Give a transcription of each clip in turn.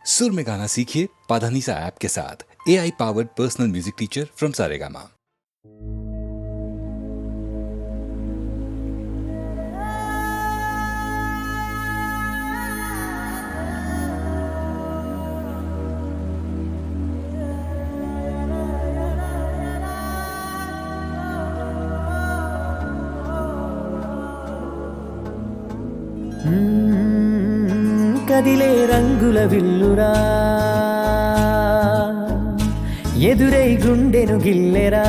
सुर में गाना सीखिए पाधानीसा ऐप के साथ AI powered personal music teacher from Saregama. కదిలే రంగుల విల్లురా ఎదురై గుండెను గిల్లెరా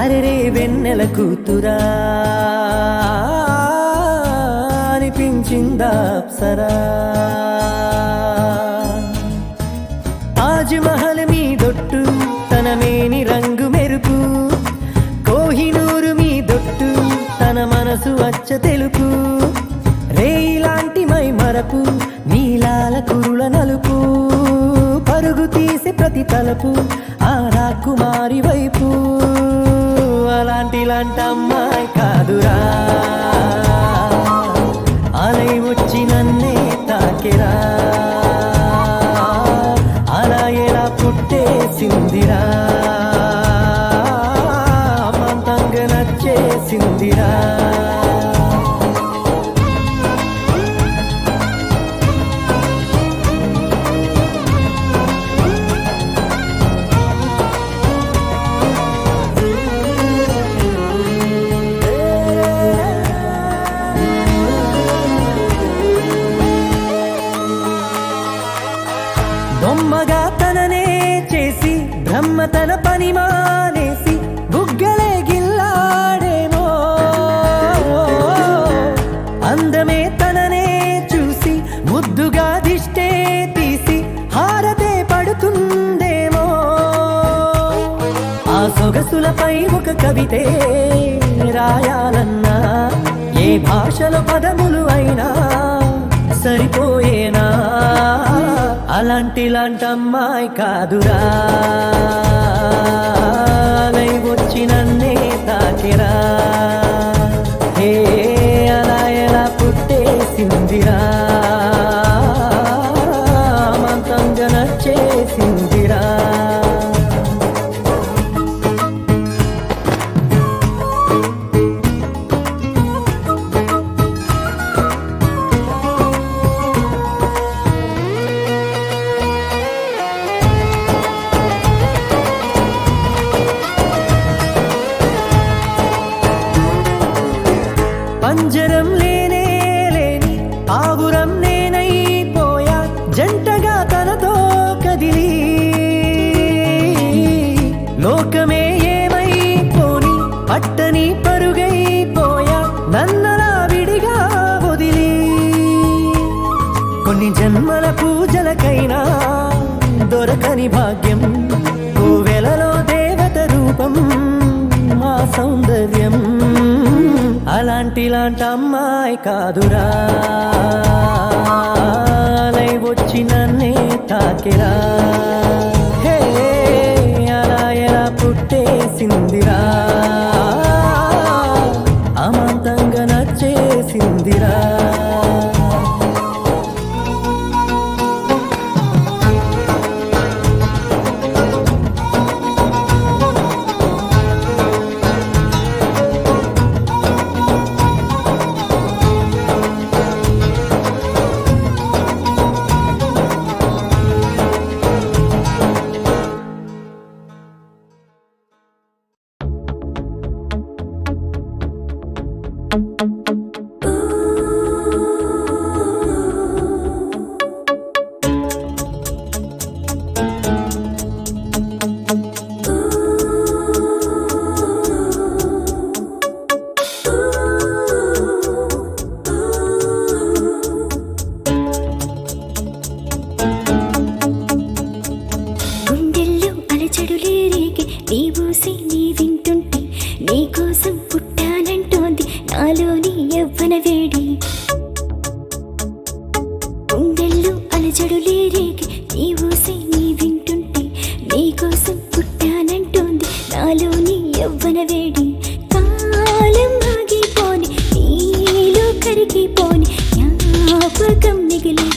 అరెరే వెన్నెల కూతురా అనిపించిందా అప్సరా తాజ్ మహల్ మీదొట్టు తన మేని రంగు మెరుపు కోహినూరు మీదొట్టు తన మనసు అచ్చ తెలుపు రేయిలాంటి మై మరపు నీలాల కురుల నలుపు పరుగు తీసి ప్రతి తలపు ఆ రాకుమారి వైపు అలాంటి అమ్మాయి కాదురా అలై వచ్చి నన్నే తాకిరా అలా ఎలా పుట్టేసిందిరా మంతంగా నచ్చేసిందిరా బొమ్మగా తననే చేసి బ్రహ్మ తన పని మానేసి బుగ్గలే గిల్లాడేమో అందమే తననే చూసి ముద్దుగా దిష్టే తీసి హారతే పడుతుందేమో ఆ సొగసులపై ఒక కవితే రాయాలన్నా ఏ భాషలో పదములు అయినా సరిపోయేనా అలాంటి అమ్మాయి కాదురా అలై వచ్చి నన్నే తాకిరా హే అలా ఎలా పుట్టేసిందిరా మంతంగా నచ్చేసిందిరా పంజరం లేనే లేని ఆవురం నేనైపోయా జంటగా తనతో కదిలి లోకమే ఏమైపోని పట్టని పరుగైపోయా నన్నలా విడిగా వదిలి కొన్ని జన్మల పూజలకైనా దొరకని భాగ్యం కోవెలలో దేవత రూపం మా సౌందర్యం అలాంటి అమ్మాయి కాదురా అలై వచ్చి నన్నే తాకిరా హే అలా ఎలా పుట్టేసిందిరా అమాంతంగా నచ్చేసిందిరా జ్ఞాపకం మిగిలి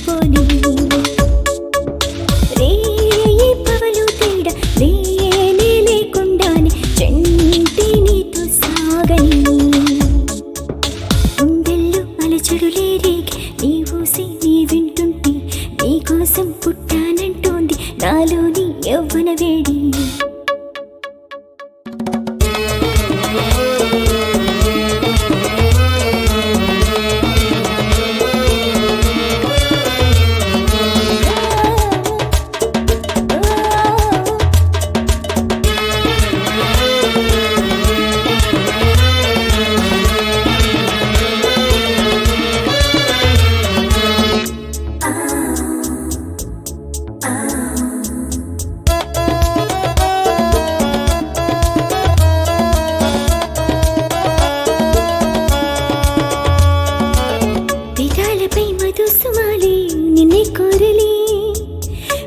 నాలోని యవ్వన వేడి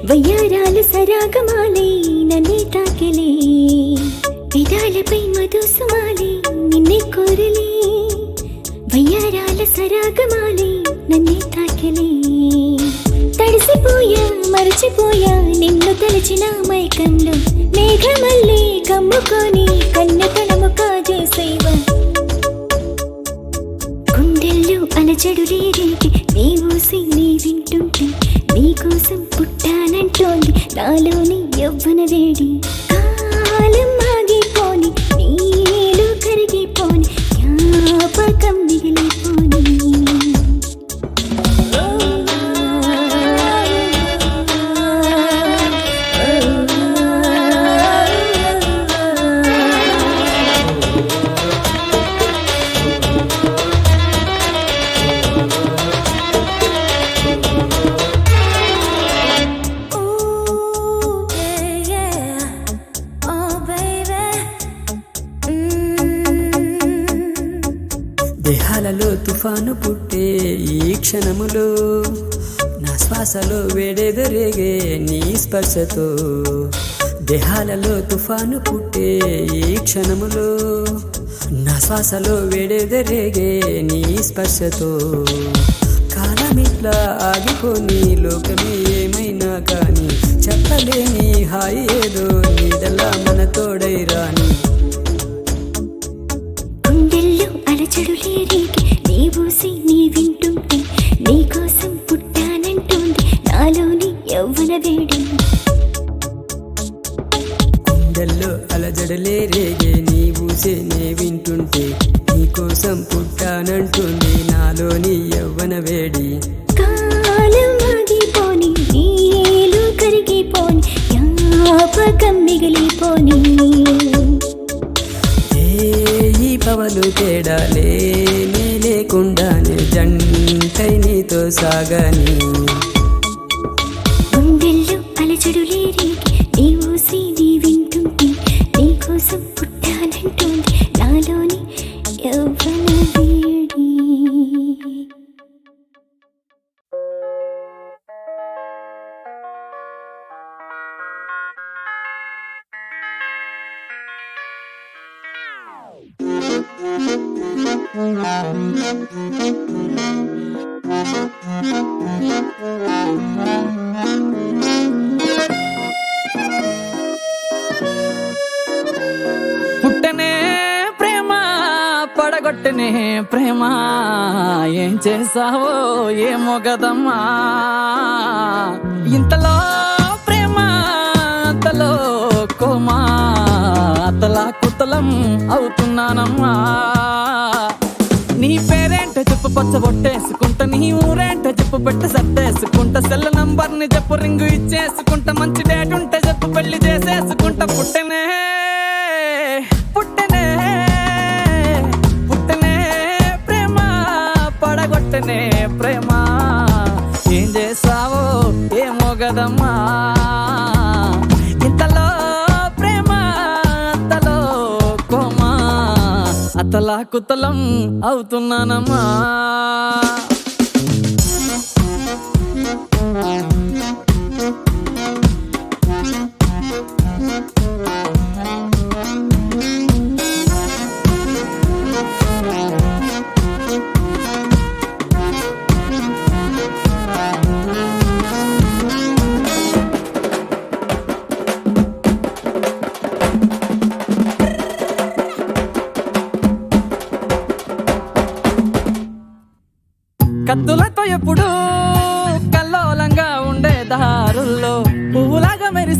వయ్యారాలు సరాగమాలే నన్నే తాకిలే విదాలపై మధుసుమాలే నిన్నే కోరలే వయ్యారాల సరాగమాలే నన్నే తాకిలే తడిసిపోయా మరచిపోయా నిన్ను తలచిన మైకంలో మేఘమల్లే కమ్ముకొని కన్నెతనము కాజేసేవా గుండెల్లో అలజడులే రేగి నీ ఊసి నీ వింటుంటే నీకోసం పుట్టానంటోంది నాలోని యవ్వన వేడి కాలం ఆగిపోని నీలో కరిగిపోని జ్ఞాపకం మిగిలిపోని దేహాలలో తుఫాను పుట్టే ఈ క్షణములో నా శ్వాసలో వేడెదరేగే నీ స్పర్శతో దేహాలలో తుఫాను పుట్టే ఈ క్షణములో నా శ్వాసలో వేడెదరేగే నీ స్పర్శతో కాలమిట్లా ఆగిపోని లోకమే ఏమైనా కానీ చెప్పలేని హాయి ఏదో నీడలా మన తోడై రాని గుండెల్లో అలచడులే రేగి నీ ఊసి నీ వింటుంటే నీకోసం పుట్టానంటోంది నాలోని యవ్వన వేడి గుండెల్లో అలజడలే రేగే నీ ఊసే నే వింటుంటే నీకోసం పుట్టానంటుంది నాలోని యవ్వన వేడి కాలం ఆగిపోని నీలో కరిగిపోని జ్ఞాపకం మిగిలిపోని ఈ పవలు తేడాలే నే లేకుండానే జంటై నీతో సాగని గుండెల్లో అలజడులే రేగి నీ ఊసి నీ వింటుంటే నీకోసం పుట్టానంటోంది నాలోని యవ్వన వేడి పుట్టనే ప్రేమ పడగొట్టనే ప్రేమ ఏం చేసావో ఏమో గదమ్మా ఇంతలో ప్రేమ అంతలో కోమా అతలా కుతలం అవుతున్నానమ్మా నీ పేరేంటో చెప్పు పచ్చబొట్టేసుకుంటా నీ ఊరేంటో చెప్పు పెట్ట సర్దేసుకుంటా సెల్ నంబర్ని చెప్పు రింగు ఇచ్చేసుకుంటా మంచి డేట్ ఉంటే చెప్పు పెళ్లి చేసేసుకుంటా పుట్టనే పుట్టనే పుట్టనే ప్రేమ పడగొట్టనే ప్రేమ ఏం చేసావో ఏమో గదమ్మా ఇంతలో ప్రేమ అంతలో కోమా అతలా కుతలం అవుతున్నానమ్మా కత్తులతో ఎప్పుడు కల్లోలంగా ఉండే దారుల్లో పువ్వులాగా మెరిసి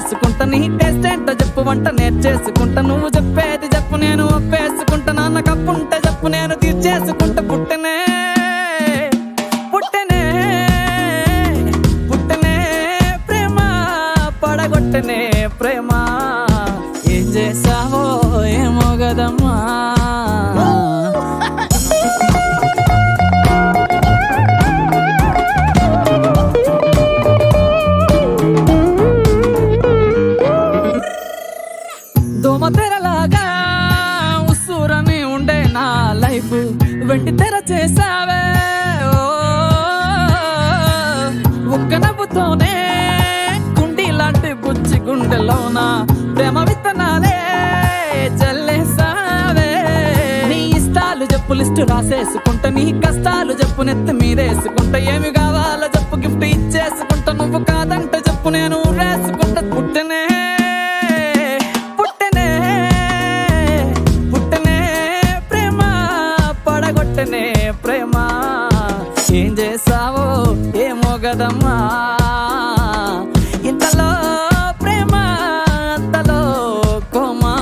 చేసుకుంటా నీ టేస్ట్ ఏంటో చెప్పు వంట నేర్చేసుకుంటా నువ్వు చెప్పేది చెప్పు నేను ఒప్పేసుకుంటా నాన్న కప్పుంటే చెప్పు నేను తీర్చేసుకుంటా పుట్టనే పుట్టనే పుట్టనే ప్రేమ పడగొట్టనే ప్రేమ ఏం చేసావో ఏమో గదమ్మా దోమతెరలాగా ఉస్సూరని ఉండే నా లైఫ్ వెండి తెర చేసావే ఒక్క నవ్వుతోనే కుండి లాంటి బుచ్చి గుండెలోన ప్రేమ విత్తనాలే చల్లేసావే నీ ఇష్టాలు చెప్పు లిస్టు రాసేసుకుంటా నీ కష్టాలు చెప్పు నెత్తి మీరేసుకుంటా ఏమి కావాలో చెప్పు గిఫ్ట్ ఇచ్చేసుకుంటా నువ్వు కాదంటే చెప్పు నేను రేసుకుంటా పుట్టనే ప్రేమ ఏం చేసావో ఏమో గదమ్మా ఇంతలో ప్రేమ అంతలో కోమా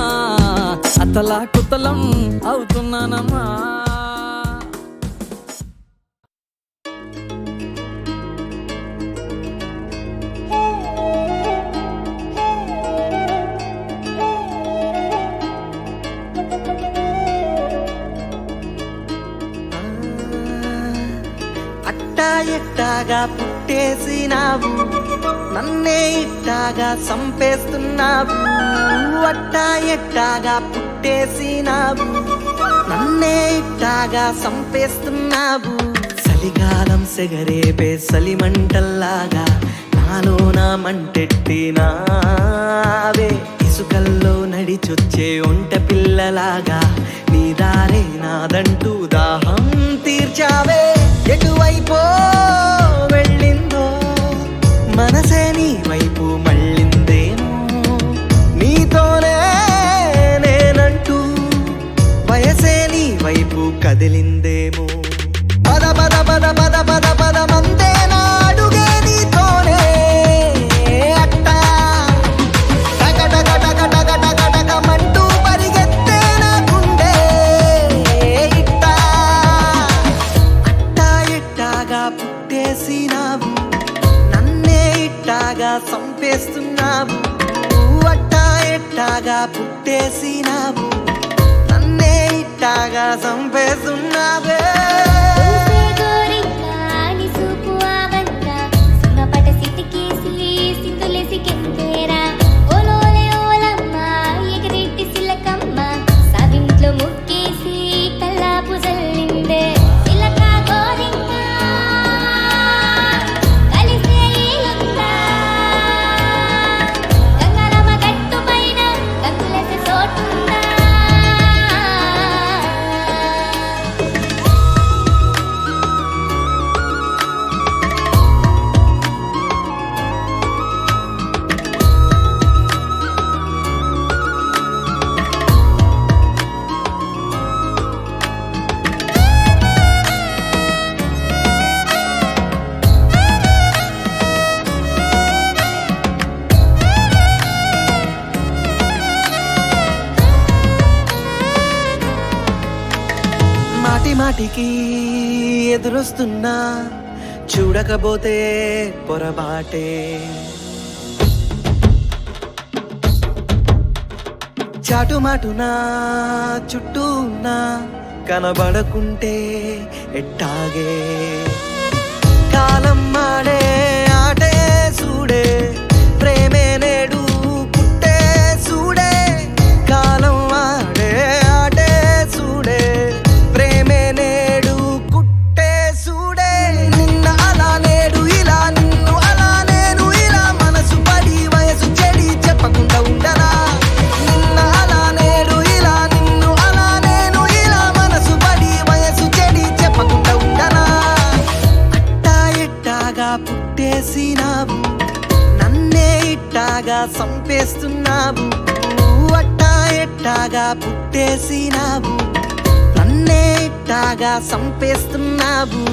అతలా కుతలం అవుతున్నానమ్మా ఎట్టాగా పుట్టేసినావు నన్నే ఇట్టాగా సంపేస్తున్నావు అట్టా ఎట్టాగా పుట్టేసినావు నన్నే ఇట్టాగా సంపేస్తున్నావు చలికాలం సెగరేపే సలిమంటల్లాగా నాలో నా మంటెట్టినావే ఇసుకల్లో నడిచొచ్చే ఒంట పిల్లలాగా నీ దారే నాదంటూ దాహం తీర్చావే ఎటువైపో వెళ్ళిందో మనసే నీ వైపు మళ్ళిందేమో నీతోనే నేనంటూ వయసే నీ వైపు కదిలిందేమో పద పద పద పద పద పద మందే నాడుగే నీతోనే అట్టా టక టక టక టక టక టక మంటూ పరిగెత్తే నా గుండె ఇట్టా అట్టా ఇట్టాగా పుట్టేసినావు నన్నే ఇట్టాగా సంపేస్తున్నావు అట్టా ఎట్టాగా పుట్టేసినావు నన్నే ఇట్టాగా సంపేస్తున్నావే మాటికి ఎదురొస్తున్నా చూడకపోతే పొరబాటే చాటుమాటునా చుట్టూ ఉన్నా కనబడకుంటే ఎట్టాగే కాలం మాడే ఆటే సూడే ప్రేమే నేడు పుట్టే సూడే కాలం ఆడే ఆటే సూడే ప్రేమే నేడు కుట్టే సూడే నిన్న అలా నేడు ఇలా నిన్ను అలా నేను ఇలా మనసు పడి వయసు చెడి చెప్పకుండా ఉండనా నిన్న అలా నేడు ఇలా నిన్ను అలా నేను ఇలా మనసు పడి వయసు చెడి చెప్పకుండా ఉండనా అట్టా ఎట్టాగా పుట్టేసినావు నన్నే ఇట్టాగా సంపేస్తున్నావు అట్టా ఎట్టాగా పుట్టేసినావు నన్నే ఇట్టాగా సంపేస్తున్నావు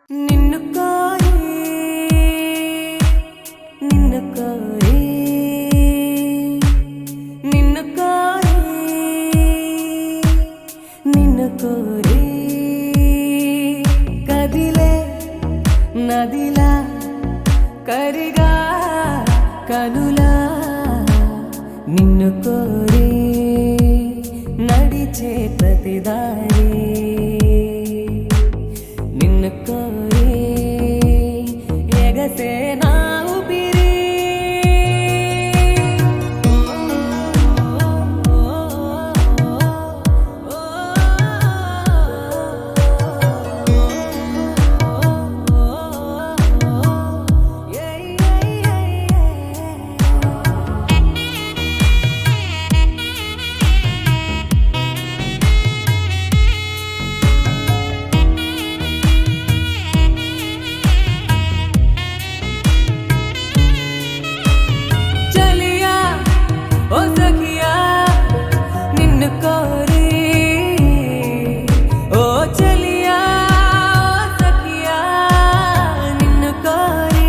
నిన్ను కోరి నిన్ను కోరి నిన్ను కోరి నిన్ను కోరి కదిలే నదిలా కరిగా కనులా నిన్ను కోరి నడిచే ప్రతిదారి నిన్ను కోరి ఎగసే నా ఊపిరి చలియా ఓ సఖియా నిన్ను కోరి ఓ చలియా ఓ సఖియా నిన్ను కోరి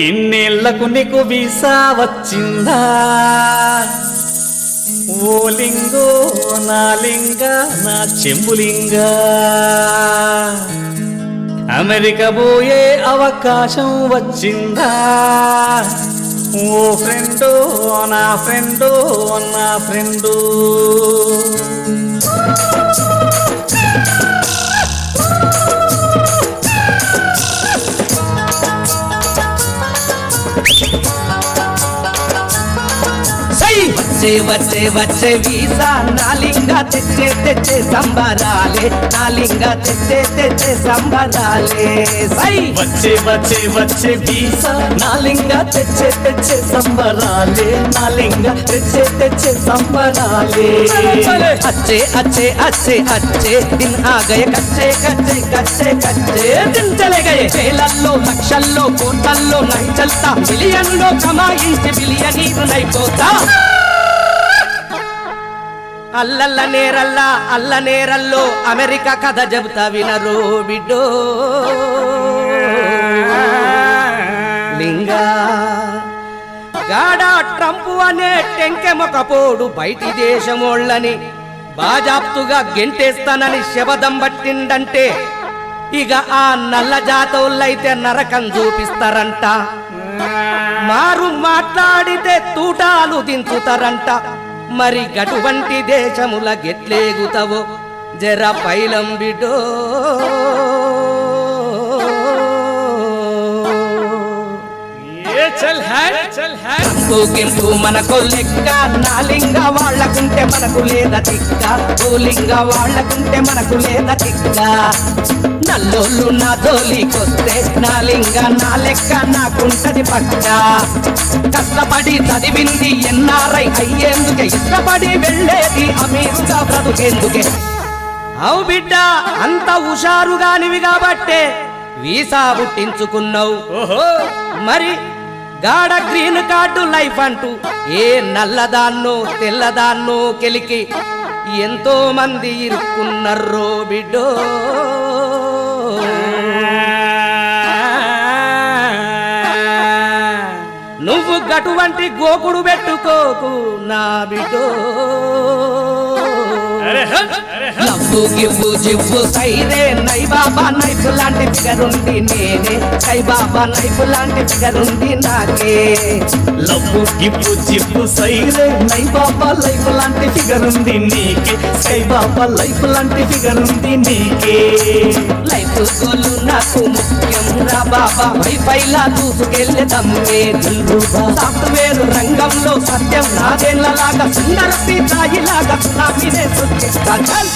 ఇన్నేళ్లకు నీకు వీసా వచ్చిందా ఓ లింగో నా లింగ నా చెంబులింగ అమెరికా పోయే అవకాశం వచ్చిందా ఓ ఫ్రెండో నా ఫ్రెండో నా ఫ్రెండు వచ్చే వచ్చే వచ్చే వీసా నాలింగా తెచ్చే తెచ్చే సంబరాలే నాలింగా తెచ్చే తెచ్చే సంబరాలే సై వచ్చే వచ్చే వచ్చే వీసా నాలింగా తెచ్చే తెచ్చే సంబరాలే నాలింగా తెచ్చే తెచ్చే సంబరాలే अच्छे अच्छे अच्छे अच्छे दिन आ गए कच्चे कच्चे कच्चे कच्चे दिन चले गए వేలల్లో లక్షల్లో కోట్లల్లో నై చల్తా మిలియన్లో కమాయించి బిలియనీర్ నైపోతా అల్లల్ల నేరల్లా అల్ల నేరల్లో అమెరికా కథ చెబుతా వినరు బిడ్డో లింగా గాడా ట్రంప్ అనే టెంకెమొకపోడు బయటి దేశమోళ్ళని బాజాప్తుగా గెంటేస్తానని శబదం పట్టిండంటే ఇక ఆ నల్ల జాతోళ్ళైతే నరకం చూపిస్తారంట మారు మాట్లాడితే తూటాలు దించుతారంట మరి గటువంటి దేశముల గెట్లేగుతావో జర పైలం బిడో గింపు మనకు లెక్క నాలింగ వాళ్ళకుంటే మనకు లేదా తిక్క పూలింగ వాళ్ళకుంటే మనకు లేదా తిక్క నల్లోళ్ళు నా జోలికొస్తే నాలింగ నా లెక్క నాకుంటది పక్క కష్టపడి చదివింది ఎన్ఆర్ఐ అయ్యేందుకే ఇష్టపడి వెళ్ళేది అమీరుగా బ్రతుకేందుకే అవు బిడ్డ అంత హుషారుగానివి కాబట్టే వీసా పుట్టించుకున్నావు ఓహో మరి గాఢ గ్రీన్ కార్డు లైఫ్ అంటూ ఏ నల్లదాన్నో తెల్లదాన్నో కెలికి ఎంతో మంది ఇరుక్కున్నారో బిడ్డో నువ్వు గటువంటి గోకుడు పెట్టుకోకు నా బిడ్డో లవ్వు గివ్వు జివ్వు సైరే నై బాబా నైఫ్ లాంటి ఫిగరుంది నేనే సై బాబా నైఫ్ లాంటి ఫిగరుంది నాకే లవ్వు గివ్వు జివ్వు సైరే నై బాబా లైఫ్ లాంటి ఫిగర్ ఉంది నీకే సై బాబా లైఫ్ లాంటి ఫిగర్ ఉంది నీకే లైఫ్ గోలు నాకు ముఖ్యం రా బాబా వైఫైలా దూసుకెళ్ళే దమ్మే దిల్రుబా సాఫ్ట్వేర్ రంగంలో సత్యం నాదేళ్లలాగా సుందర సీతాయిలాగా నా మీదే సృష్టిస్తా చల్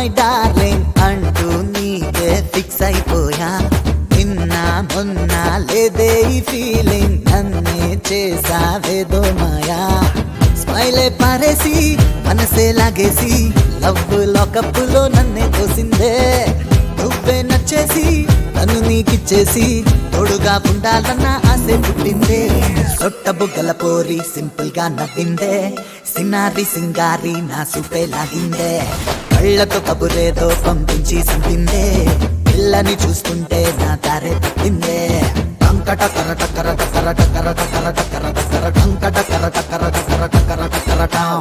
మై డార్లింగ్ అంటూ నీకే ఫిక్స్ అయిపోయా. నిన్న మొన్న లేదే ఈ ఫీలింగ్, నన్నే చేసావేదో మాయా. స్మైలే పారేసి మనసే లాగేసి లవ్ లాకప్పులో నన్నే తోసిందే. నువ్వే నచ్చేసి నన్ను నీకిచ్చేసి తోడుగా ఉండాలన్న ఆశే పుట్టిందే. సొట్ట బుగ్గల పోరి సింపుల్ గా నవ్విందే. సినారి సింగారి నా సూపే లాగిందే. కళ్ళతో కబురేదో పంపించి సంపిందే. పిల్లని చూస్తుంటే నా దారే తప్పిందే. టంకట కరట కరట కరట కరట కరట కరట కర టంకట కరట కరట కరట కరట కరటం.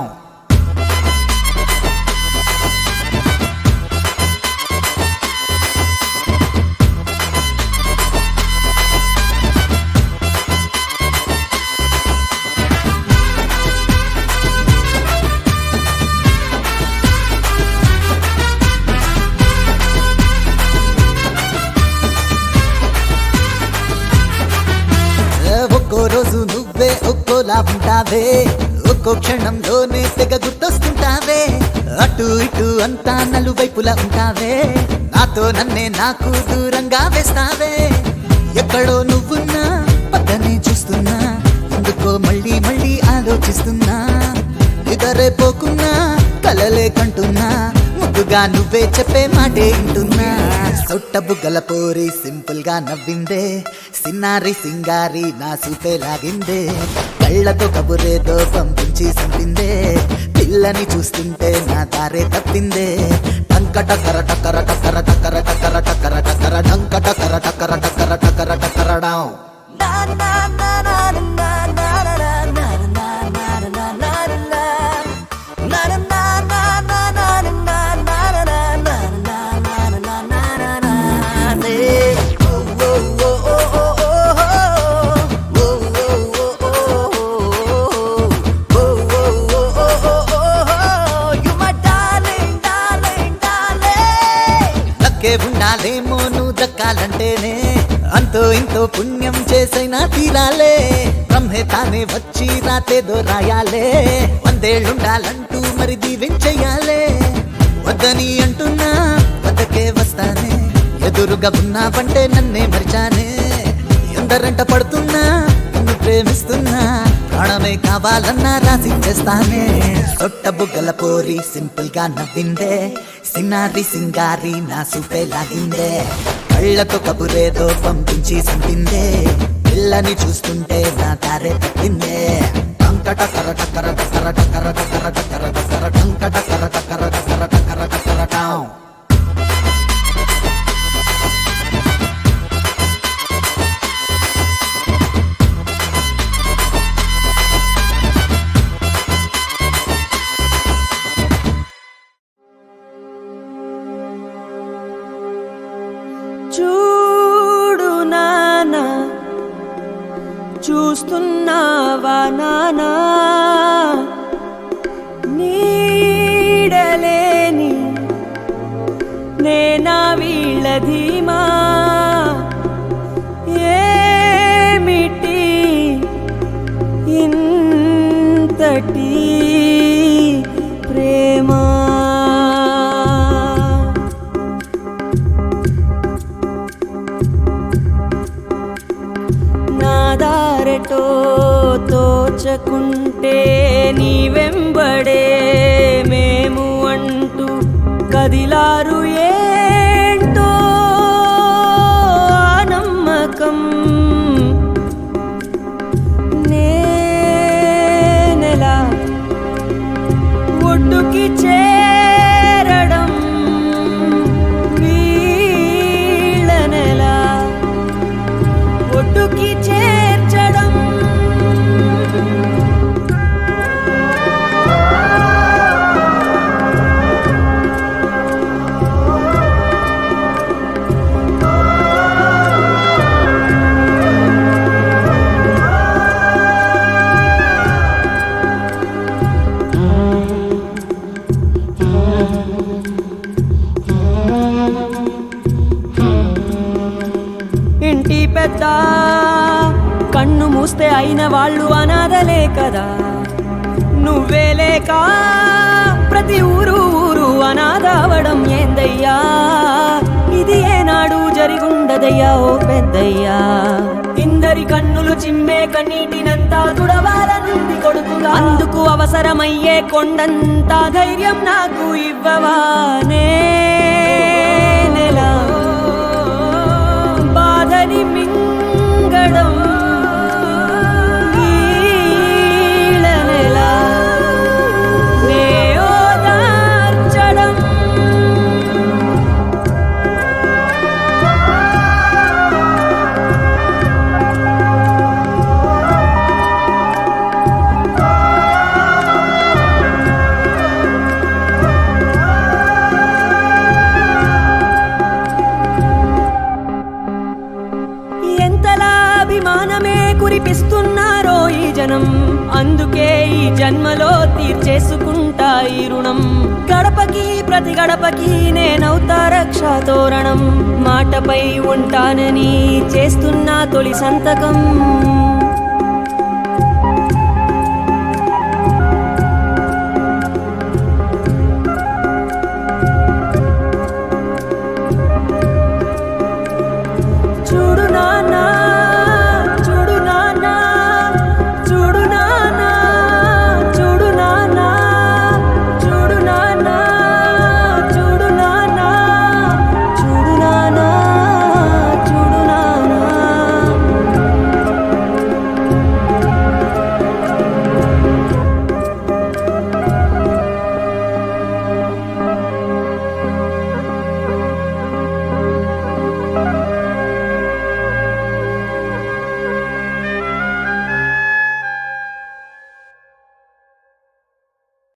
ఒక్కో రోజు నువ్వే ఒక్కోలా ఉంటావే. ఒక్కో క్షణంలోనే తెగ గుర్తొస్తుంటావే. అటు ఇటు అంతా నలువైపులా ఉంటావే. నాతో నన్నే నాకు దూరంగా వేస్తావే. ఎక్కడో నువ్వున్నా పక్కనే చూస్తున్నా. ఎందుకో మళ్ళీ మళ్ళీ ఆలోచిస్తున్నా. నిదరే పోకున్నా కలలే కంటున్నా. ముద్దుగా నువ్వే చెప్పే మాటే వింటున్నా. సొట్ట బుగ్గల పోరి సింపుల్ గా నవ్విందే. సిన్నారి సింగారి నా సూపే లాగిందే. కళ్ళతో కబురేదో పంపించి సంపిందే. పిల్లని చూస్తుంటే నా దారే తప్పిందే. టంకట కరట కరట కరట కరట కరట కరట కర టంకట కరట కరట కరట కరట కరడం. ఉండాలేమో నువ్వు దక్కాలంటేనే. అంతో ఇంతో పుణ్యం చేసైనా తీరాలే. బ్రహ్మే తానే వచ్చి రాతేదో రాయాలే. వందేళ్ళుండాలంటూ మరి దీవించెయ్యాలే. వద్దని అంటున్నా వద్దకే వస్తానే. ఎదురుగా ఉన్నావంటే నన్నే మరిచానే. ఎందరంట పడుతున్నా నిన్ను ప్రేమిస్తున్నా. ప్రాణమే కావాలన్నా రాసిచ్చేస్తానే. సొట్ట బుగ్గల పోరి సింపుల్ గా నవ్విందే. సినారి సింగారి నా సూపే లాగిందే. కళ్ళతో కబురేదో పంపించి సంపిందే. పిల్లని చూస్తుంటే నా దారే తప్పిందే. టంకట కరట కరట కరట కరట కరట కరట కర టంకట కరట కరట కరట కరట కరటం. చూడు నానా చూస్తున్నావా నానా. నీడలేని నేనా వీళ్ళ ధీమా. ఏమిటి ఇంతటి ప్రేమ. నాదారటో తోచకుంటే నీ వెంబడే మేము అంటూ కదిలారు. ఏంటో నమ్మకం నేనెలా ఒడ్డుకి చేరడం. వీళ్ళనెలా ఒడ్డుకి చేర్చడం. ఇంటి పెద్ద కన్ను మూస్తే అయిన వాళ్ళు అనాథలే కదా. నువ్వే లేక ప్రతి ఊరు ఊరు అనాథవడం ఏందయ్యా ఇది ఏనాడు జరిగుండదయ్యా ఓ పెద్దయ్యా ఇందరి కన్నులు చిమ్మే కన్నీటినంతా తుడవాలనుంది కొడుకుగా అందుకు అవసరమయ్యే కొండంత ధైర్యం నాకు ఇవ్వవానే నెలా బాధని మింగడం నీళ్ళనెలా నే ఓదార్చడం ఎంతలా అభిమానమే కురిపిస్తున్నారో ఈ జనం అందుకే ఈ జన్మలో తీర్చేసుకుంటా ఈ రుణం గడపకి ప్రతి గడపకి నేనవుతా రక్షా తోరణం మాటపై ఉంటానని చేస్తున్నా తొలి సంతకం